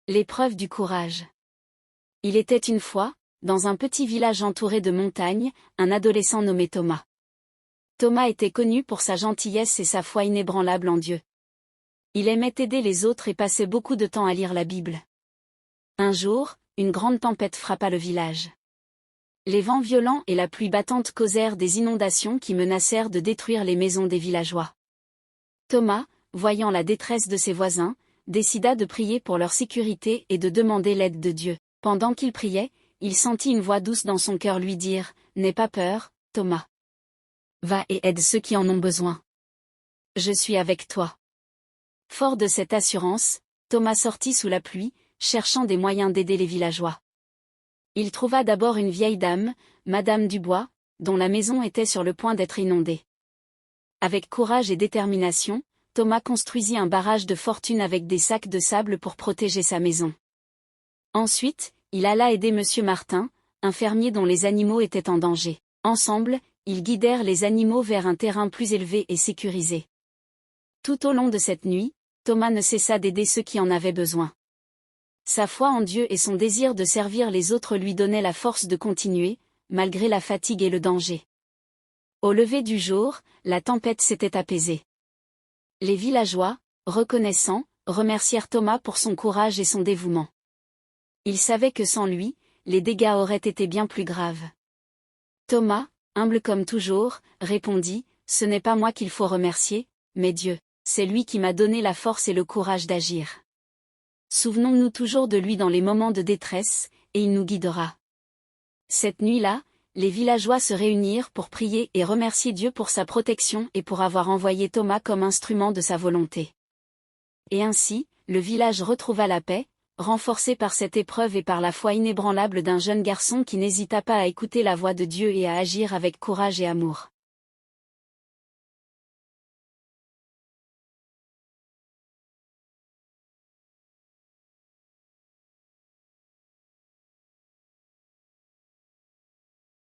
L'épreuve du courage. Il était une fois, dans un petit village entouré de montagnes, un adolescent nommé Thomas. Thomas était connu pour sa gentillesse et sa foi inébranlable en Dieu. Il aimait aider les autres et passait beaucoup de temps à lire la Bible. Un jour, une grande tempête frappa le village. Les vents violents et la pluie battante causèrent des inondations qui menacèrent de détruire les maisons des villageois. Thomas, voyant la détresse de ses voisins, décida de prier pour leur sécurité et de demander l'aide de Dieu. Pendant qu'il priait, il sentit une voix douce dans son cœur lui dire « N'aie pas peur, Thomas. Va et aide ceux qui en ont besoin. Je suis avec toi. » Fort de cette assurance, Thomas sortit sous la pluie, cherchant des moyens d'aider les villageois. Il trouva d'abord une vieille dame, Madame Dubois, dont la maison était sur le point d'être inondée. Avec courage et détermination, Thomas construisit un barrage de fortune avec des sacs de sable pour protéger sa maison. Ensuite, il alla aider Monsieur Martin, un fermier dont les animaux étaient en danger. Ensemble, ils guidèrent les animaux vers un terrain plus élevé et sécurisé. Tout au long de cette nuit, Thomas ne cessa d'aider ceux qui en avaient besoin. Sa foi en Dieu et son désir de servir les autres lui donnaient la force de continuer, malgré la fatigue et le danger. Au lever du jour, la tempête s'était apaisée. Les villageois, reconnaissants, remercièrent Thomas pour son courage et son dévouement. Ils savaient que sans lui, les dégâts auraient été bien plus graves. Thomas, humble comme toujours, répondit « Ce n'est pas moi qu'il faut remercier, mais Dieu, c'est lui qui m'a donné la force et le courage d'agir. » Souvenons-nous toujours de lui dans les moments de détresse, et il nous guidera. Cette nuit-là, les villageois se réunirent pour prier et remercier Dieu pour sa protection et pour avoir envoyé Thomas comme instrument de sa volonté. Et ainsi, le village retrouva la paix, renforcé par cette épreuve et par la foi inébranlable d'un jeune garçon qui n'hésita pas à écouter la voix de Dieu et à agir avec courage et amour.